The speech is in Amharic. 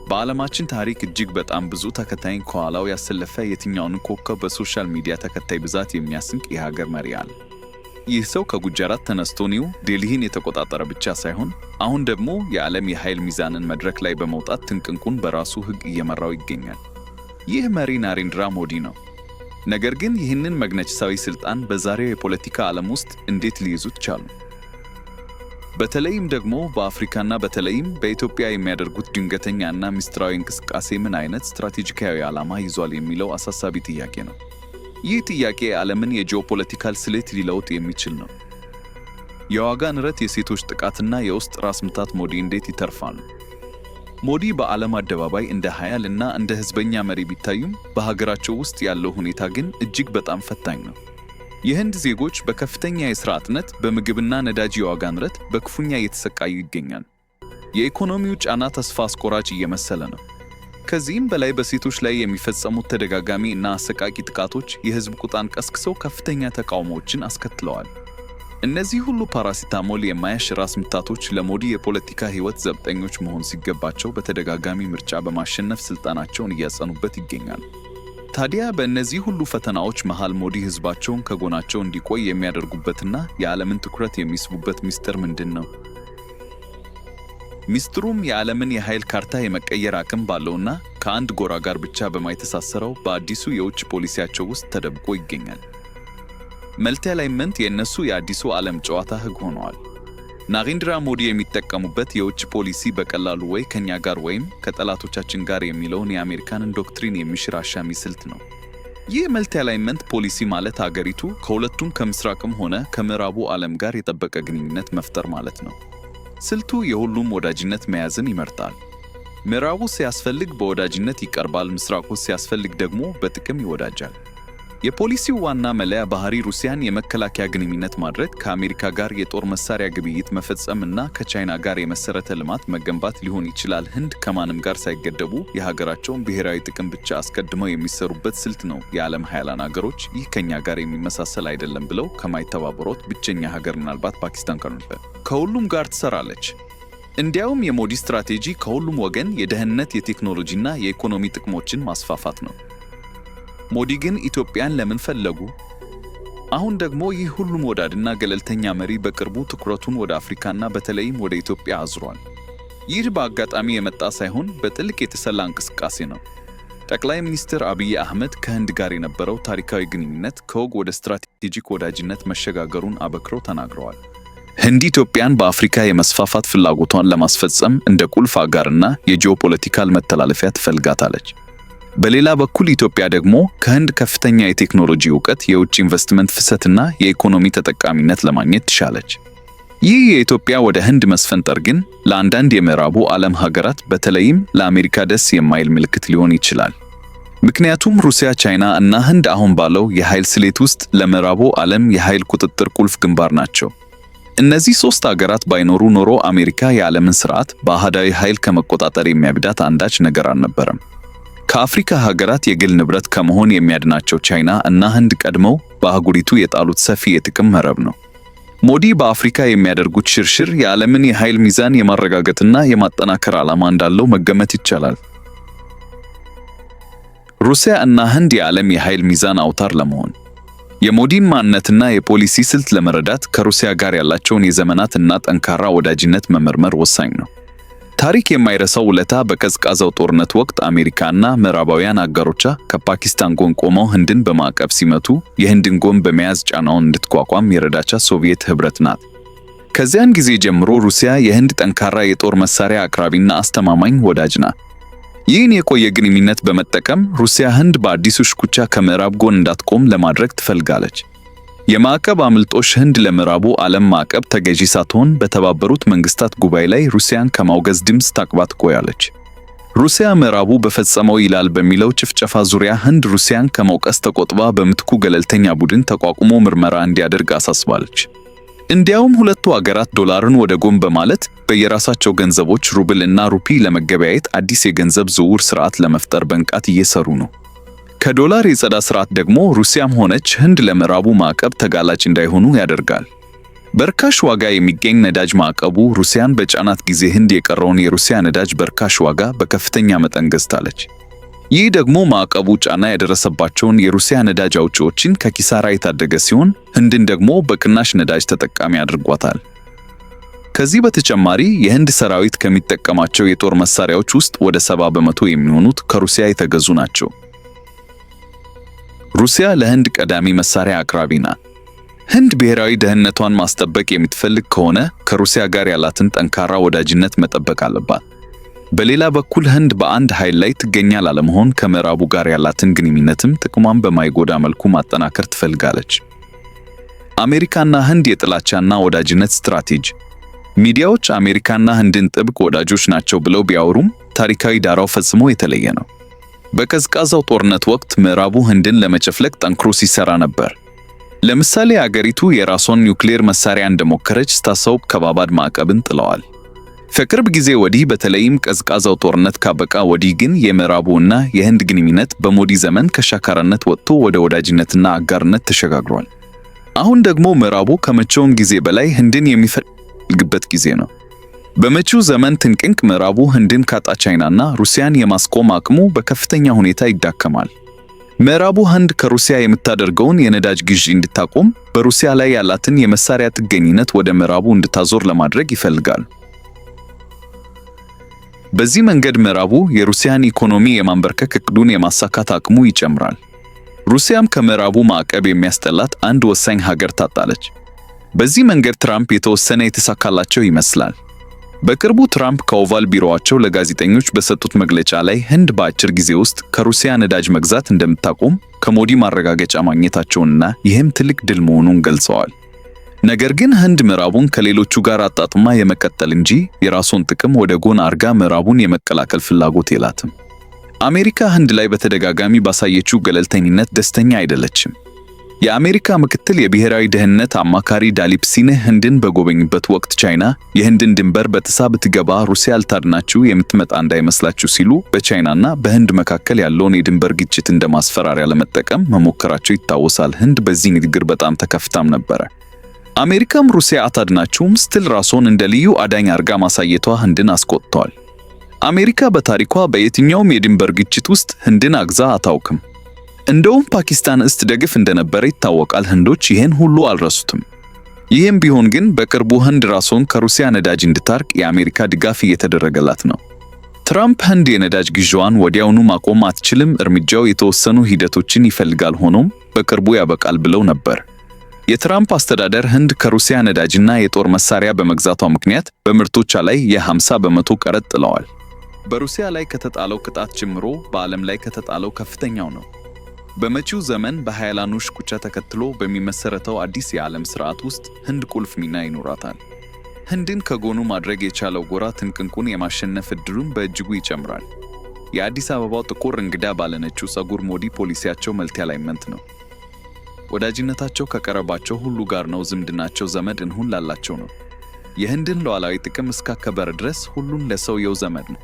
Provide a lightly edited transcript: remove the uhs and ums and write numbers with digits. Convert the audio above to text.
በዓለማችን ታሪክ እጅግ በጣም ብዙ ተከታይን ከኋላው ያሰለፈ የትኛውን ኮከብ በሶሻል ሚዲያ ተከታይ ብዛት የሚያስንቅ የሀገር መሪ አለ? ይህ ሰው ከጉጃራት ተነስቶ ኒው ዴልሂን የተቆጣጠረ ብቻ ሳይሆን አሁን ደግሞ የዓለም የኃይል ሚዛንን መድረክ ላይ በመውጣት ትንቅንቁን በራሱ ሕግ እየመራው ይገኛል። ይህ መሪ ናሬንድራ ሞዲ ነው። ነገር ግን ይህንን መግነጭሳዊ ስልጣን በዛሬው የፖለቲካ ዓለም ውስጥ እንዴት ሊይዙት ቻሉ? በተለይም ደግሞ በአፍሪካና በተለይም በኢትዮጵያ የሚያደርጉት ድንገተኛና ምስጢራዊ እንቅስቃሴ ምን አይነት ስትራቴጂካዊ ዓላማ ይዟል የሚለው አሳሳቢ ጥያቄ ነው። ይህ ጥያቄ ዓለምን የጂኦፖለቲካል ስሌት ሊለውጥ የሚችል ነው። የዋጋ ንረት፣ የሴቶች ጥቃትና የውስጥ ራስ ምታት ሞዲ እንዴት ይተርፋሉ? ሞዲ በዓለም አደባባይ እንደ ኃያል እና እንደ ሕዝበኛ መሪ ቢታዩም በሀገራቸው ውስጥ ያለው ሁኔታ ግን እጅግ በጣም ፈታኝ ነው። የህንድ ዜጎች በከፍተኛ የሥራ አጥነት፣ በምግብና ነዳጅ የዋጋ ንረት በክፉኛ እየተሰቃዩ ይገኛሉ። የኢኮኖሚው ጫና ተስፋ አስቆራጭ እየመሰለ ነው። ከዚህም በላይ በሴቶች ላይ የሚፈጸሙት ተደጋጋሚ እና አሰቃቂ ጥቃቶች የህዝብ ቁጣን ቀስቅሰው ከፍተኛ ተቃውሞዎችን አስከትለዋል። እነዚህ ሁሉ ፓራሲታሞል የማያሽ ራስ ምታቶች ለሞዲ የፖለቲካ ሕይወት ዘብጠኞች መሆን ሲገባቸው በተደጋጋሚ ምርጫ በማሸነፍ ስልጣናቸውን እያጸኑበት ይገኛሉ። ታዲያ በእነዚህ ሁሉ ፈተናዎች መሃል ሞዲ ህዝባቸውን ከጎናቸው እንዲቆይ የሚያደርጉበትና የዓለምን ትኩረት የሚስቡበት ሚስጥር ምንድን ነው? ሚስጥሩም የዓለምን የኃይል ካርታ የመቀየር አቅም ባለውና ከአንድ ጎራ ጋር ብቻ በማይተሳሰረው በአዲሱ የውጭ ፖሊሲያቸው ውስጥ ተደብቆ ይገኛል። መልቲ አላይንመንት የእነሱ የአዲሱ ዓለም ጨዋታ ሕግ ሆነዋል። ናሬንድራ ሞዲ የሚጠቀሙበት የውጭ ፖሊሲ በቀላሉ ወይ ከኛ ጋር ወይም ከጠላቶቻችን ጋር የሚለውን የአሜሪካንን ዶክትሪን የሚሽር አሻሚ ስልት ነው። ይህ መልቲ አላይንመንት ፖሊሲ ማለት አገሪቱ ከሁለቱም ከምስራቅም ሆነ ከምዕራቡ ዓለም ጋር የጠበቀ ግንኙነት መፍጠር ማለት ነው። ስልቱ የሁሉም ወዳጅነት መያዝን ይመርጣል። ምዕራቡ ሲያስፈልግ በወዳጅነት ይቀርባል፣ ምስራቁ ሲያስፈልግ ደግሞ በጥቅም ይወዳጃል። የፖሊሲው ዋና መለያ ባህሪ ሩሲያን የመከላከያ ግንኙነት ማድረግ፣ ከአሜሪካ ጋር የጦር መሳሪያ ግብይት መፈጸም እና ከቻይና ጋር የመሰረተ ልማት መገንባት ሊሆን ይችላል። ህንድ ከማንም ጋር ሳይገደቡ የሀገራቸውን ብሔራዊ ጥቅም ብቻ አስቀድመው የሚሰሩበት ስልት ነው። የዓለም ኃያላን ሀገሮች ይህ ከኛ ጋር የሚመሳሰል አይደለም ብለው ከማይተባበሩት ብቸኛ ሀገር ምናልባት ፓኪስታን ከሁሉም ጋር ትሰራለች። እንዲያውም የሞዲ ስትራቴጂ ከሁሉም ወገን የደህንነት፣ የቴክኖሎጂና የኢኮኖሚ ጥቅሞችን ማስፋፋት ነው። ሞዲ ግን ኢትዮጵያን ለምን ፈለጉ? አሁን ደግሞ ይህ ሁሉም ወዳድና ገለልተኛ መሪ በቅርቡ ትኩረቱን ወደ አፍሪካና በተለይም ወደ ኢትዮጵያ አዝሯል። ይህ በአጋጣሚ የመጣ ሳይሆን በጥልቅ የተሰላ እንቅስቃሴ ነው። ጠቅላይ ሚኒስትር አብይ አህመድ ከህንድ ጋር የነበረው ታሪካዊ ግንኙነት ከወግ ወደ ስትራቴጂክ ወዳጅነት መሸጋገሩን አበክረው ተናግረዋል። ህንድ ኢትዮጵያን በአፍሪካ የመስፋፋት ፍላጎቷን ለማስፈጸም እንደ ቁልፍ አጋርና የጂኦፖለቲካል መተላለፊያ ትፈልጋታለች። በሌላ በኩል ኢትዮጵያ ደግሞ ከህንድ ከፍተኛ የቴክኖሎጂ ዕውቀት፣ የውጭ ኢንቨስትመንት ፍሰትና የኢኮኖሚ ተጠቃሚነት ለማግኘት ትሻለች። ይህ የኢትዮጵያ ወደ ህንድ መስፈንጠር ግን ለአንዳንድ የምዕራቡ ዓለም ሀገራት በተለይም ለአሜሪካ ደስ የማይል ምልክት ሊሆን ይችላል። ምክንያቱም ሩሲያ፣ ቻይና እና ህንድ አሁን ባለው የኃይል ስሌት ውስጥ ለምዕራቡ ዓለም የኃይል ቁጥጥር ቁልፍ ግንባር ናቸው። እነዚህ ሶስት ሀገራት ባይኖሩ ኖሮ አሜሪካ የዓለምን ስርዓት በአህዳዊ ኃይል ከመቆጣጠር የሚያግዳት አንዳች ነገር አልነበረም። ከአፍሪካ ሀገራት የግል ንብረት ከመሆን የሚያድናቸው ቻይና እና ህንድ ቀድመው በአህጉሪቱ የጣሉት ሰፊ የጥቅም መረብ ነው። ሞዲ በአፍሪካ የሚያደርጉት ሽርሽር የዓለምን የኃይል ሚዛን የማረጋገጥና የማጠናከር ዓላማ እንዳለው መገመት ይቻላል። ሩሲያ እና ህንድ የዓለም የኃይል ሚዛን አውታር ለመሆን የሞዲን ማንነትና የፖሊሲ ስልት ለመረዳት ከሩሲያ ጋር ያላቸውን የዘመናት እና ጠንካራ ወዳጅነት መመርመር ወሳኝ ነው። ታሪክ የማይረሳው ውለታ በቀዝቃዛው ጦርነት ወቅት አሜሪካና ምዕራባውያን አጋሮቿ ከፓኪስታን ጎን ቆመው ህንድን በማዕቀብ ሲመቱ የህንድን ጎን በመያዝ ጫናውን እንድትቋቋም የረዳቻት ሶቪየት ህብረት ናት። ከዚያን ጊዜ ጀምሮ ሩሲያ የህንድ ጠንካራ የጦር መሳሪያ አቅራቢና አስተማማኝ ወዳጅ ናት። ይህን የቆየ ግንኙነት በመጠቀም ሩሲያ ህንድ በአዲሱ ሽኩቻ ከምዕራብ ጎን እንዳትቆም ለማድረግ ትፈልጋለች። የማዕቀብ አምልጦሽ ህንድ ለምዕራቡ ዓለም ማዕቀብ ተገዢ ሳትሆን በተባበሩት መንግስታት ጉባኤ ላይ ሩሲያን ከማውገዝ ድምፅ ታቅባ ትቆያለች። ሩሲያ ምዕራቡ በፈጸመው ይላል በሚለው ጭፍጨፋ ዙሪያ ህንድ ሩሲያን ከመውቀስ ተቆጥባ በምትኩ ገለልተኛ ቡድን ተቋቁሞ ምርመራ እንዲያደርግ አሳስባለች። እንዲያውም ሁለቱ አገራት ዶላርን ወደ ጎን በማለት በየራሳቸው ገንዘቦች ሩብል እና ሩፒ ለመገበያየት አዲስ የገንዘብ ዝውውር ስርዓት ለመፍጠር በንቃት እየሰሩ ነው። ከዶላር የጸዳ ስርዓት ደግሞ ሩሲያም ሆነች ህንድ ለምዕራቡ ማዕቀብ ተጋላጭ እንዳይሆኑ ያደርጋል። በርካሽ ዋጋ የሚገኝ ነዳጅ ማዕቀቡ ሩሲያን በጫናት ጊዜ ህንድ የቀረውን የሩሲያ ነዳጅ በርካሽ ዋጋ በከፍተኛ መጠን ገዝታለች። ይህ ደግሞ ማዕቀቡ ጫና የደረሰባቸውን የሩሲያ ነዳጅ አውጪዎችን ከኪሳራ የታደገ ሲሆን ህንድን ደግሞ በቅናሽ ነዳጅ ተጠቃሚ አድርጓታል። ከዚህ በተጨማሪ የህንድ ሰራዊት ከሚጠቀማቸው የጦር መሳሪያዎች ውስጥ ወደ 70 በመቶ የሚሆኑት ከሩሲያ የተገዙ ናቸው። ሩሲያ ለህንድ ቀዳሚ መሳሪያ አቅራቢ ናት። ህንድ ብሔራዊ ደህንነቷን ማስጠበቅ የምትፈልግ ከሆነ ከሩሲያ ጋር ያላትን ጠንካራ ወዳጅነት መጠበቅ አለባት። በሌላ በኩል ህንድ በአንድ ኃይል ላይ ጥገኛ ላለመሆን ከምዕራቡ ጋር ያላትን ግንኙነትም ጥቅሟን በማይጎዳ መልኩ ማጠናከር ትፈልጋለች። አሜሪካና ህንድ የጥላቻና ወዳጅነት ስትራቴጂ። ሚዲያዎች አሜሪካና ህንድን ጥብቅ ወዳጆች ናቸው ብለው ቢያወሩም ታሪካዊ ዳራው ፈጽሞ የተለየ ነው። በቀዝቃዛው ጦርነት ወቅት ምዕራቡ ህንድን ለመጨፍለቅ ጠንክሮ ሲሰራ ነበር። ለምሳሌ አገሪቱ የራሷን ኒውክሌር መሳሪያ እንደሞከረች ስታሳውቅ ከባባድ ማዕቀብን ጥለዋል። ከቅርብ ጊዜ ወዲህ በተለይም ቀዝቃዛው ጦርነት ካበቃ ወዲህ ግን የምዕራቡ እና የህንድ ግንኙነት በሞዲ ዘመን ከሻካራነት ወጥቶ ወደ ወዳጅነትና አጋርነት ተሸጋግሯል። አሁን ደግሞ ምዕራቡ ከመቼውም ጊዜ በላይ ህንድን የሚፈልግበት ጊዜ ነው። በመጪው ዘመን ትንቅንቅ ምዕራቡ ህንድን ካጣ ቻይናና ሩሲያን የማስቆም አቅሙ በከፍተኛ ሁኔታ ይዳከማል። ምዕራቡ ህንድ ከሩሲያ የምታደርገውን የነዳጅ ግዢ እንድታቆም፣ በሩሲያ ላይ ያላትን የመሳሪያ ጥገኝነት ወደ ምዕራቡ እንድታዞር ለማድረግ ይፈልጋል። በዚህ መንገድ ምዕራቡ የሩሲያን ኢኮኖሚ የማንበርከክ እቅዱን የማሳካት አቅሙ ይጨምራል። ሩሲያም ከምዕራቡ ማዕቀብ የሚያስጠላት አንድ ወሳኝ ሀገር ታጣለች። በዚህ መንገድ ትራምፕ የተወሰነ የተሳካላቸው ይመስላል። በቅርቡ ትራምፕ ከኦቫል ቢሮአቸው ለጋዜጠኞች በሰጡት መግለጫ ላይ ህንድ በአጭር ጊዜ ውስጥ ከሩሲያ ነዳጅ መግዛት እንደምታቆም ከሞዲ ማረጋገጫ ማግኘታቸውንና ይህም ትልቅ ድል መሆኑን ገልጸዋል። ነገር ግን ህንድ ምዕራቡን ከሌሎቹ ጋር አጣጥማ የመቀጠል እንጂ የራሷን ጥቅም ወደ ጎን አርጋ ምዕራቡን የመቀላቀል ፍላጎት የላትም። አሜሪካ ህንድ ላይ በተደጋጋሚ ባሳየችው ገለልተኝነት ደስተኛ አይደለችም። የአሜሪካ ምክትል የብሔራዊ ደህንነት አማካሪ ዳሊፕ ሲንህ ህንድን በጎበኙበት ወቅት ቻይና የህንድን ድንበር በጥሳ ብትገባ ሩሲያ ልታድናችሁ የምትመጣ እንዳይመስላችሁ ሲሉ በቻይናና በህንድ መካከል ያለውን የድንበር ግጭት እንደ ማስፈራሪያ ለመጠቀም መሞከራቸው ይታወሳል። ህንድ በዚህ ንግግር በጣም ተከፍታም ነበረ። አሜሪካም ሩሲያ አታድናችሁም ስትል ራሷን እንደ ልዩ አዳኝ አርጋ ማሳየቷ ህንድን አስቆጥቷል። አሜሪካ በታሪኳ በየትኛውም የድንበር ግጭት ውስጥ ህንድን አግዛ አታውቅም። እንደውም ፓኪስታን ስትደግፍ እንደነበረ ይታወቃል። ህንዶች ይህን ሁሉ አልረሱትም። ይህም ቢሆን ግን በቅርቡ ህንድ ራሷን ከሩሲያ ነዳጅ እንድታርቅ የአሜሪካ ድጋፍ እየተደረገላት ነው። ትራምፕ ህንድ የነዳጅ ግዢዋን ወዲያውኑ ማቆም አትችልም፣ እርምጃው የተወሰኑ ሂደቶችን ይፈልጋል፣ ሆኖም በቅርቡ ያበቃል ብለው ነበር። የትራምፕ አስተዳደር ህንድ ከሩሲያ ነዳጅና የጦር መሳሪያ በመግዛቷ ምክንያት በምርቶቿ ላይ የ50 በመቶ ቀረጥ ጥለዋል። በሩሲያ ላይ ከተጣለው ቅጣት ጀምሮ በዓለም ላይ ከተጣለው ከፍተኛው ነው። በመጪው ዘመን በኃያላኑ ሽኩቻ ተከትሎ በሚመሰረተው አዲስ የዓለም ስርዓት ውስጥ ህንድ ቁልፍ ሚና ይኖራታል። ህንድን ከጎኑ ማድረግ የቻለው ጎራ ትንቅንቁን የማሸነፍ ዕድሉን በእጅጉ ይጨምራል። የአዲስ አበባው ጥቁር እንግዳ ባለነጩ ጸጉር ሞዲ ፖሊሲያቸው መልቲ አላይንመንት ነው። ወዳጅነታቸው ከቀረባቸው ሁሉ ጋር ነው። ዝምድናቸው ዘመድ እንሁን ላላቸው ነው። የህንድን ሉዓላዊ ጥቅም እስካከበረ ድረስ ሁሉን ለሰውየው ዘመድ ነው።